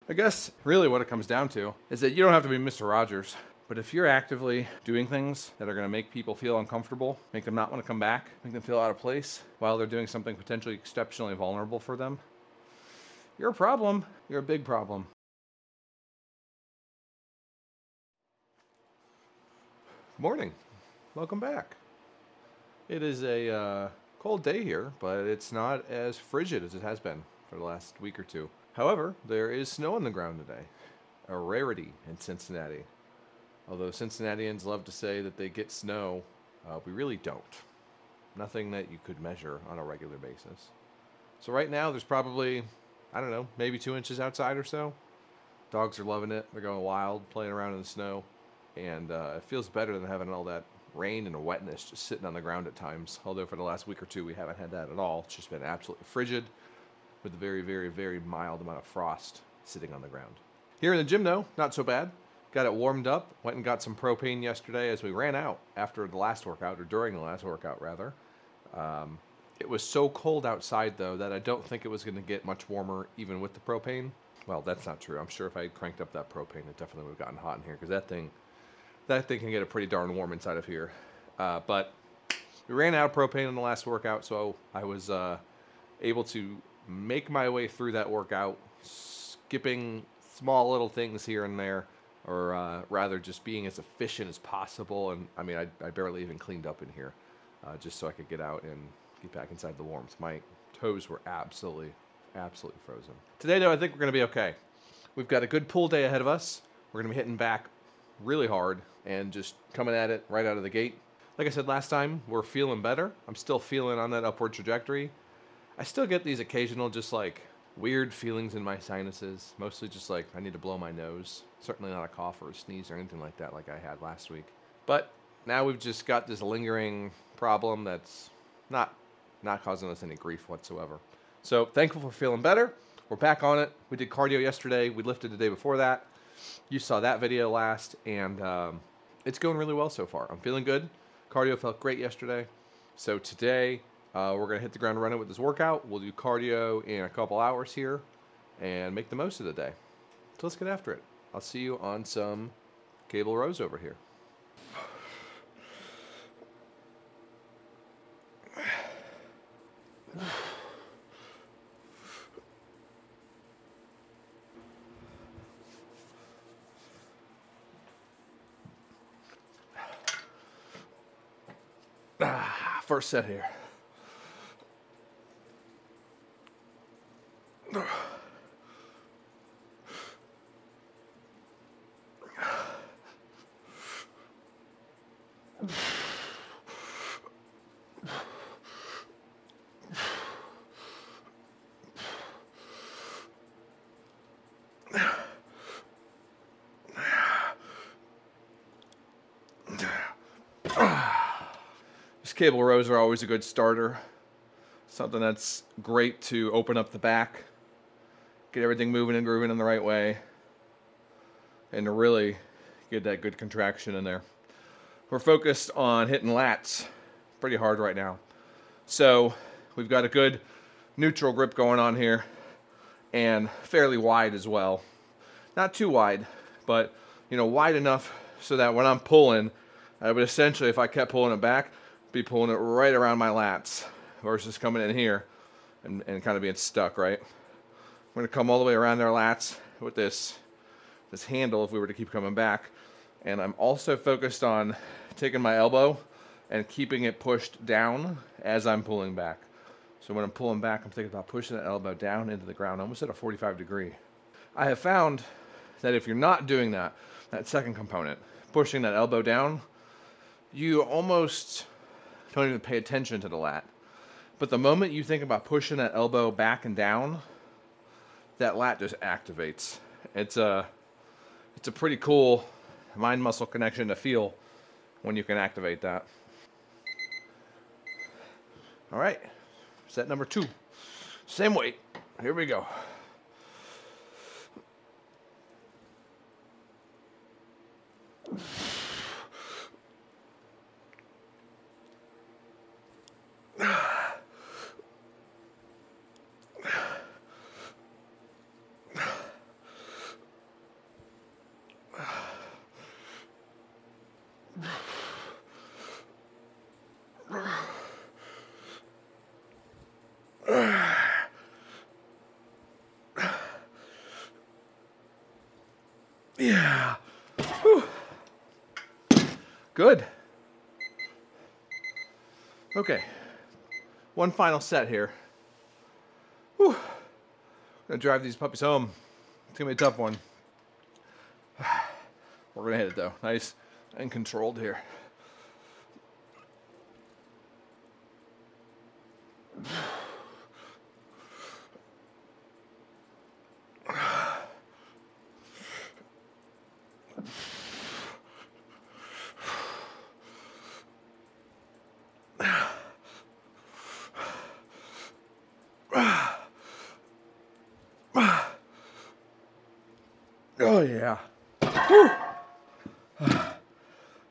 I guess really what it comes down to is that you don't have to be Mr. Rogers, but if you're actively doing things that are going to make people feel uncomfortable, make them not want to come back, make them feel out of place while they're doing something potentially exceptionally vulnerable for them, you're a problem. You're a big problem. Morning. Welcome back. It is a cold day here, but it's not as frigid as it has been for the last week or two. However, there is snow on the ground today, a rarity in Cincinnati. Although Cincinnatians love to say that they get snow, we really don't. Nothing that you could measure on a regular basis. So right now there's probably, I don't know, maybe 2 inches outside or so. Dogs are loving it. They're going wild, playing around in the snow. And it feels better than having all that rain and wetness just sitting on the ground at times. Although for the last week or two we haven't had that at all. It's just been absolutely frigid with a very, very, very mild amount of frost sitting on the ground. Here in the gym though, not so bad. Got it warmed up. Went and got some propane yesterday as we ran out after the last workout, or during the last workout rather. It was so cold outside though that I don't think it was going to get much warmer even with the propane. Well, that's not true. I'm sure if I had cranked up that propane, it definitely would have gotten hot in here, because that thing can get it pretty darn warm inside of here. But we ran out of propane in the last workout, so I was able to make my way through that workout, skipping small little things here and there, or rather just being as efficient as possible. And I mean, I barely even cleaned up in here, just so I could get out and get back inside the warmth. My toes were absolutely frozen. Today though, I think we're gonna be okay. We've got a good pull day ahead of us. We're gonna be hitting back really hard and just coming at it right out of the gate. Like I said last time, we're feeling better. I'm still feeling on that upward trajectory. I still get these occasional just like weird feelings in my sinuses, mostly just like I need to blow my nose. Certainly not a cough or a sneeze or anything like that like I had last week. But now we've just got this lingering problem that's not causing us any grief whatsoever. So thankful for feeling better. We're back on it. We did cardio yesterday. We lifted the day before that. You saw that video last, and it's going really well so far. I'm feeling good. Cardio felt great yesterday. So today, we're going to hit the ground running with this workout. We'll do cardio in a couple hours here and make the most of the day. So let's get after it. I'll see you on some cable rows over here. First set here. Cable rows are always a good starter. Something that's great to open up the back, get everything moving and grooving in the right way, and to really get that good contraction in there. We're focused on hitting lats pretty hard right now. So we've got a good neutral grip going on here, and fairly wide as well. Not too wide, but wide enough so that when I'm pulling, I would essentially, if I kept pulling it back, be pulling it right around my lats versus coming in here and kind of being stuck, right? I'm going to come all the way around their lats with this handle if we were to keep coming back. And I'm also focused on taking my elbow and keeping it pushed down as I'm pulling back. So when I'm pulling back, I'm thinking about pushing that elbow down into the ground, almost at a 45 degree. I have found that if you're not doing that second component, pushing that elbow down, you almost don't even pay attention to the lat. But the moment you think about pushing that elbow back and down, that lat just activates. It's a pretty cool mind muscle connection to feel when you can activate that. All right, set number 2. Same weight. Here we go. Yeah. Whew. Good. Okay. One final set here. Whew. Gonna drive these puppies home. It's gonna be a tough one. We're gonna hit it though. Nice and controlled here. Oh yeah. Whew.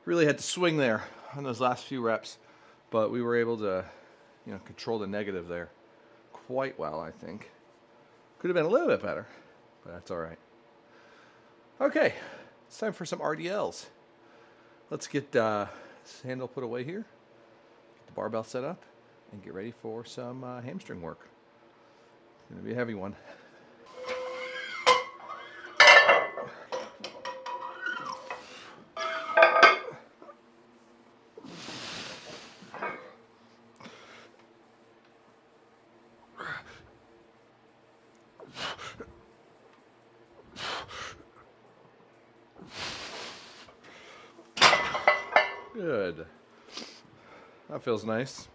Really had to swing there on those last few reps, but we were able to, control the negative there quite well, I think. Could have been a little bit better, but that's all right. Okay, it's time for some RDLs. Let's get this handle put away here, get the barbell set up, and get ready for some hamstring work. It's gonna be a heavy one. Good. That feels nice.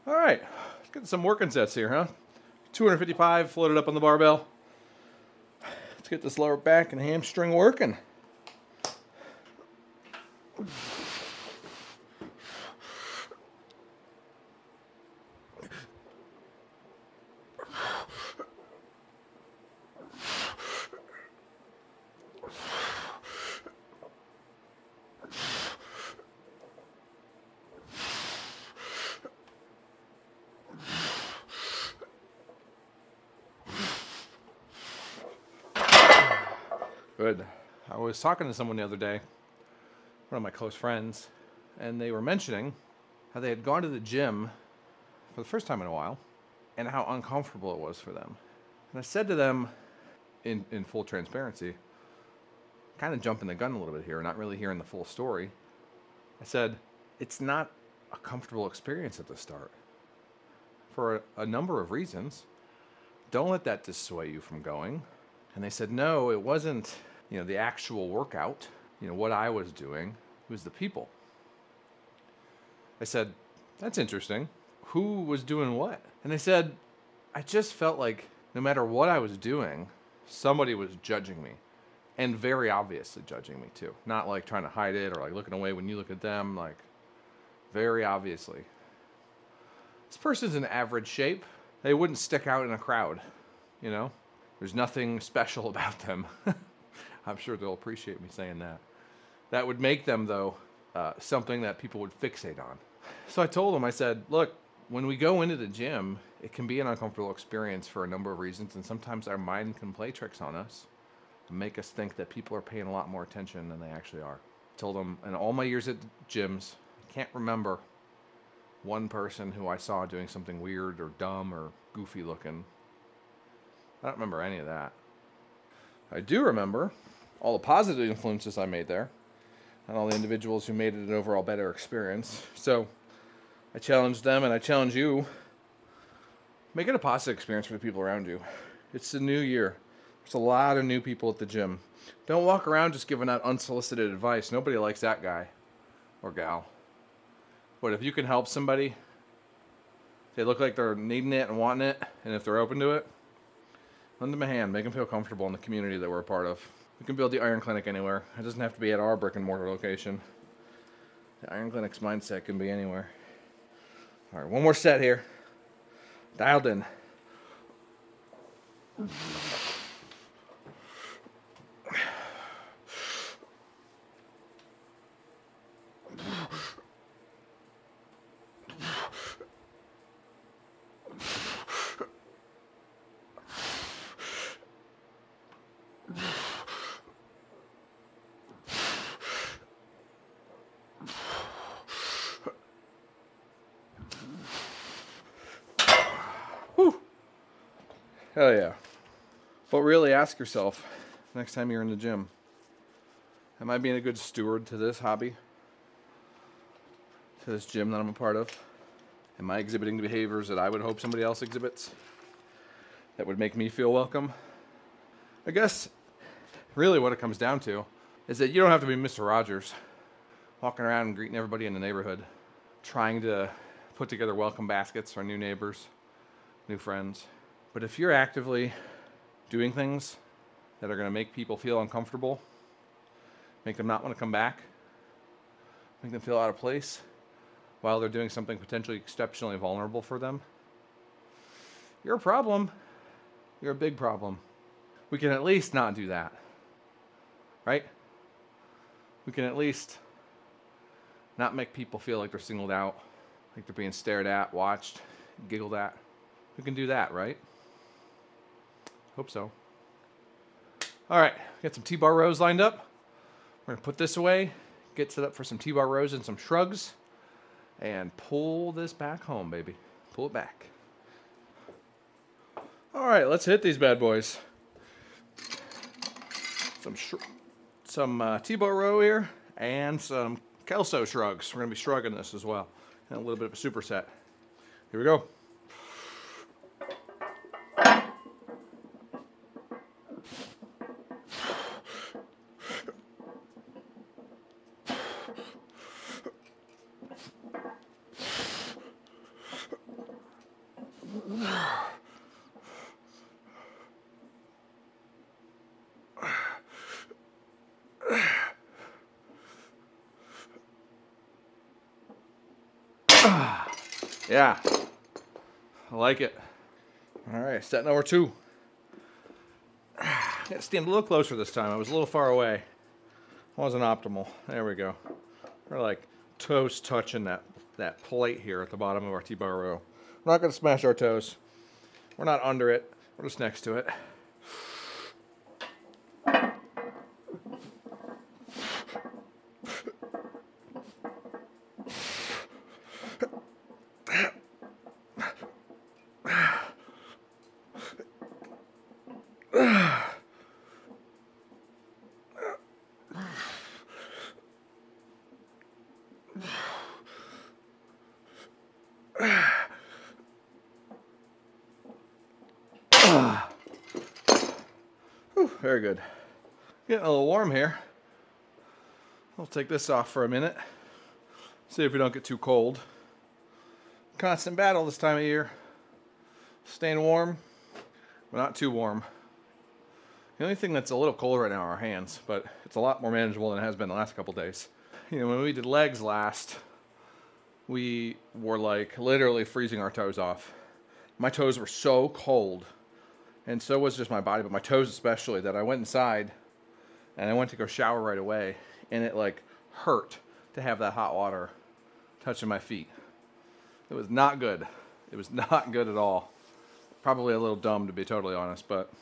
All right, let's get some working sets here, huh? 255 floated up on the barbell. Let's get this lower back and hamstring working. Good. I was talking to someone the other day, one of my close friends, and they were mentioning how they had gone to the gym for the first time in a while and how uncomfortable it was for them. And I said to them, in full transparency, kind of jumping the gun a little bit here, not really hearing the full story. I said, it's not a comfortable experience at the start for a number of reasons. Don't let that dissuade you from going. And they said, no, it wasn't, the actual workout, what I was doing. It was the people. I said, that's interesting. Who was doing what? And they said, I just felt like no matter what I was doing, somebody was judging me. And very obviously judging me too. Not like trying to hide it or like looking away when you look at them, like very obviously. This person's in average shape. They wouldn't stick out in a crowd, There's nothing special about them. I'm sure they'll appreciate me saying that. That would make them, though, something that people would fixate on. So I told them, I said, look, when we go into the gym, it can be an uncomfortable experience for a number of reasons, and sometimes our mind can play tricks on us to make us think that people are paying a lot more attention than they actually are. I told them, in all my years at gyms, I can't remember one person who I saw doing something weird or dumb or goofy looking. I don't remember any of that. I do remember all the positive influences I made there and all the individuals who made it an overall better experience. So I challenged them and I challenge you. Make it a positive experience for the people around you. It's the new year. There's a lot of new people at the gym. Don't walk around just giving out unsolicited advice. Nobody likes that guy or gal. But if you can help somebody, they look like they're needing it and wanting it, and if they're open to it, lend them a hand. Make them feel comfortable in the community that we're a part of. We can build the Iron Clinic anywhere. It doesn't have to be at our brick and mortar location. The Iron Clinic's mindset can be anywhere. All right, one more set here. Dialed in. Whew. Hell yeah. But really ask yourself next time you're in the gym, am I being a good steward to this hobby? To this gym that I'm a part of? Am I exhibiting the behaviors that I would hope somebody else exhibits? That would make me feel welcome? I guess really what it comes down to is that you don't have to be Mr. Rogers, walking around and greeting everybody in the neighborhood, trying to put together welcome baskets for new neighbors, new friends. But if you're actively doing things that are going to make people feel uncomfortable, make them not want to come back, make them feel out of place while they're doing something potentially exceptionally vulnerable for them, you're a problem. You're a big problem. We can at least not do that, right? We can at least not make people feel like they're singled out, like they're being stared at, watched, giggled at. We can do that, right? Hope so. All right, got some T-bar rows lined up. We're gonna put this away, get set up for some T-bar rows and some shrugs, and pull this back home, baby. Pull it back. All right, let's hit these bad boys. Some T-bar row here and some Kelso shrugs. We're gonna be shrugging this as well, and a little bit of a superset. Here we go. Yeah, I like it. All right, set number 2. Gotta stand a little closer this time. I was a little far away. Wasn't optimal. There we go. We're like toes touching that plate here at the bottom of our T-bar row. We're not gonna smash our toes. We're not under it. We're just next to it. Very good. Getting a little warm here. I'll take this off for a minute. See if we don't get too cold. Constant battle this time of year. Staying warm, but not too warm. The only thing that's a little cold right now are our hands, but it's a lot more manageable than it has been the last couple days. You know, when we did legs last, we were like literally freezing our toes off. My toes were so cold, and so was just my body, but my toes especially, that I went inside and I went to go shower right away, and it like hurt to have that hot water touching my feet. It was not good. It was not good at all. Probably a little dumb, to be totally honest, but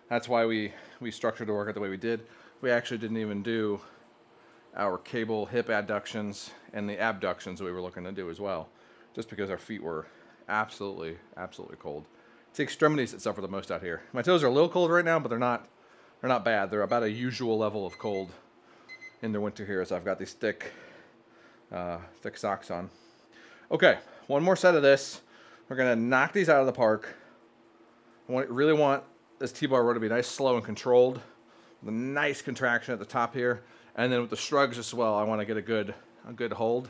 that's why we structured the workout the way we did. We actually didn't even do our cable hip adductions and the abductions that we were looking to do as well, just because our feet were absolutely, absolutely cold. It's the extremities that suffer the most out here. My toes are a little cold right now, but they're not bad. They're about a usual level of cold in the winter here, so I've got these thick socks on. Okay, one more set of this. We're gonna knock these out of the park. Really want this T-bar row to be nice, slow, and controlled. With a nice contraction at the top here, and then with the shrugs as well, I want to get a good hold.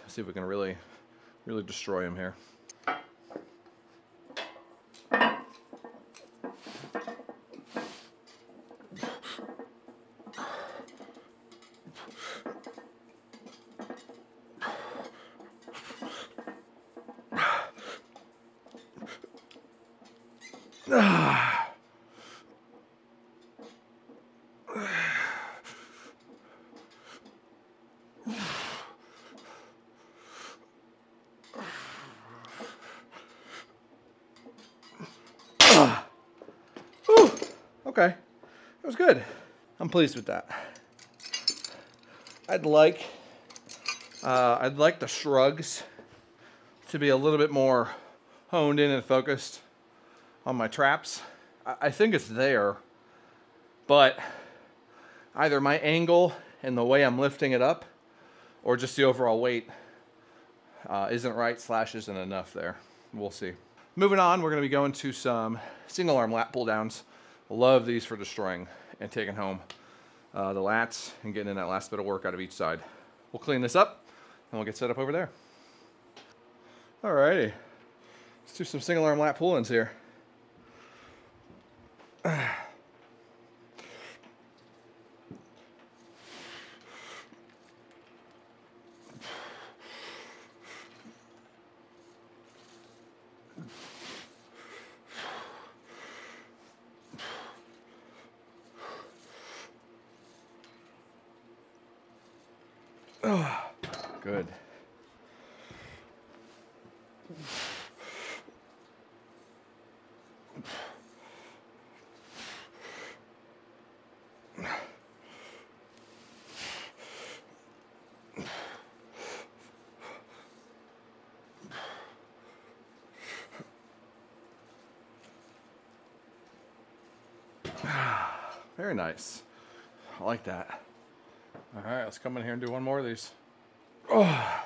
See if we can really destroy them here. Okay, that was good. I'm pleased with that. I'd like the shrugs to be a little bit more honed in and focused on my traps. I think it's there, but either my angle and the way I'm lifting it up or just the overall weight isn't right / isn't enough there. We'll see. Moving on, we're going to be going to some single arm lat pull downs. Love these for destroying and taking home the lats and getting in that last bit of work out of each side. We'll clean this up and we'll get set up over there. Alrighty, let's do some single arm lat pull-ins here. Oh, good. Very nice. I like that. All right, let's come in here and do one more of these. Oh.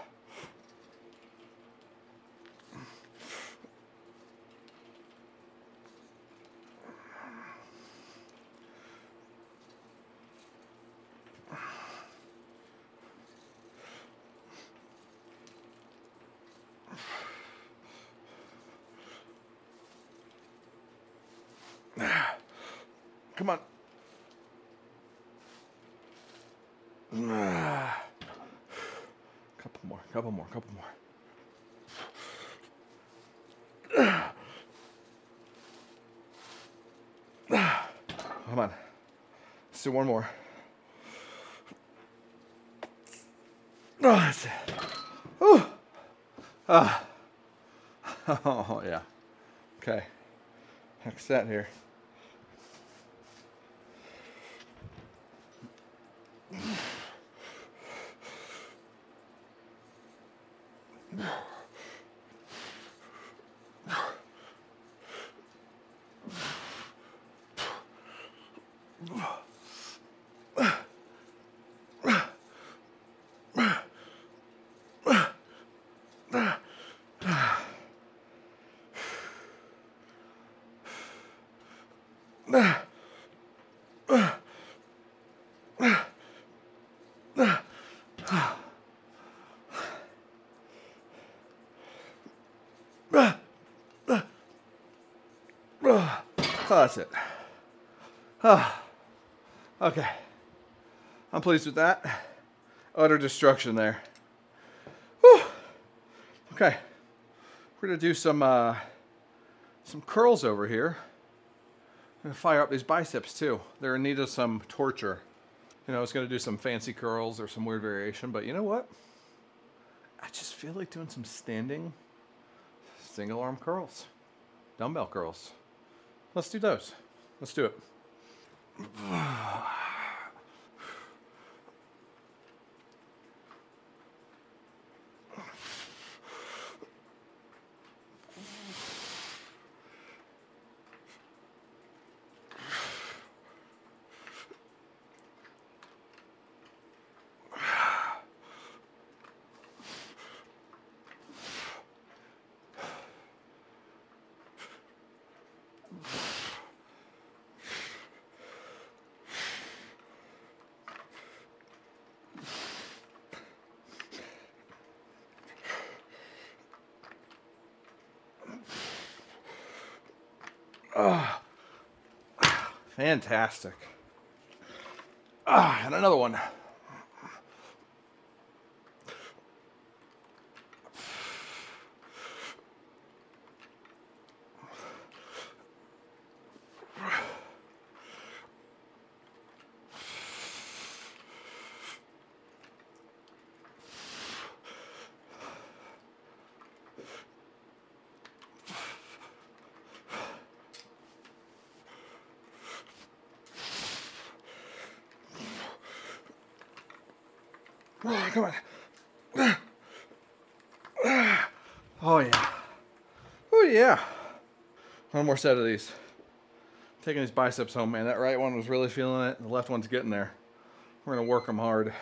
Come on. Couple more. Come on. Let's do one more. Oh, that's it. Whew. Oh, yeah. Okay. Next set here. Oh, that's it. Oh, okay. I'm pleased with that. Utter destruction there. Whew. Okay. We're gonna do some curls over here. I'm gonna fire up these biceps too. They're in need of some torture. You know, I was gonna do some fancy curls or some weird variation, but you know what? I just feel like doing some standing single arm curls, dumbbell curls. Let's do those. Let's do it. Oh, fantastic. And another one. Oh, come on. Oh, yeah. Oh, yeah. One more set of these. Taking these biceps home, man. That right one was really feeling it. The left one's getting there. We're gonna work them hard.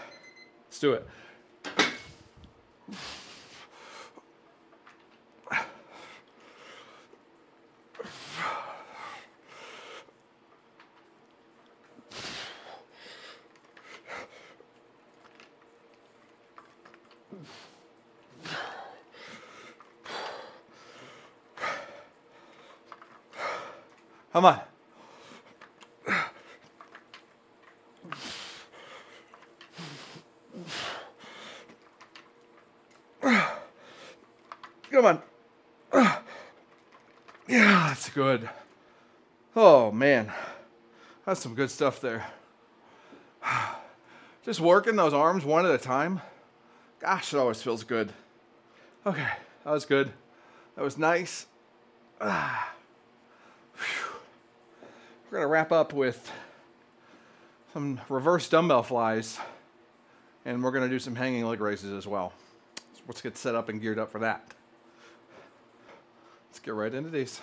Let's do it. Come on. Come on. Yeah, that's good. Oh, man. That's some good stuff there. Just working those arms one at a time. Gosh, it always feels good. Okay, that was good. That was nice. We're gonna wrap up with some reverse dumbbell flies, and we're gonna do some hanging leg raises as well. So let's get set up and geared up for that. Let's get right into these.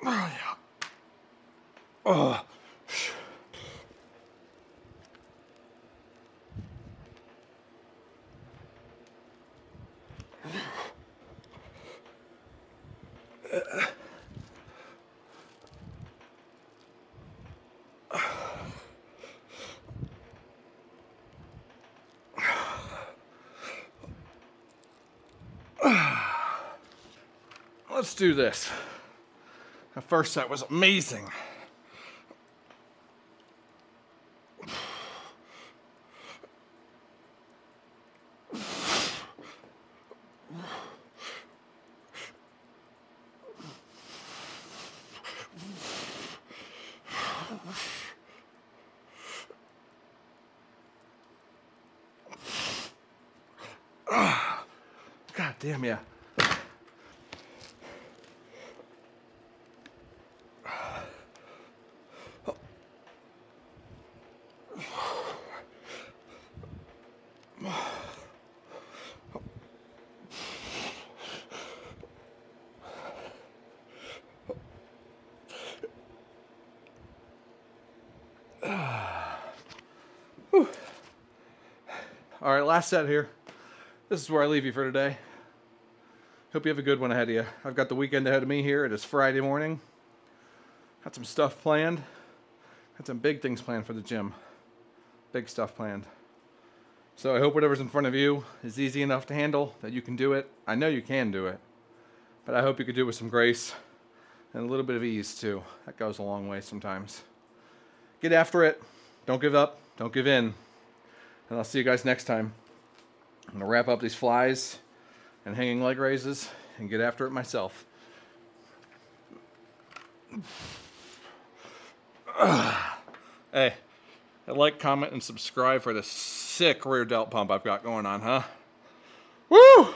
Oh, yeah. Oh. Let's do this. The first set was amazing. God damn, yeah. All right, last set here. This is where I leave you for today. Hope you have a good one ahead of you. I've got the weekend ahead of me here. It is Friday morning. Got some stuff planned. Got some big things planned for the gym. Big stuff planned. So I hope whatever's in front of you is easy enough to handle, that you can do it. I know you can do it. But I hope you can do it with some grace and a little bit of ease too. That goes a long way sometimes. Get after it. Don't give up. Don't give in. And I'll see you guys next time. I'm going to wrap up these flies and hanging leg raises and get after it myself. Hey, like, comment, and subscribe for the sick rear delt pump I've got going on, huh? Woo!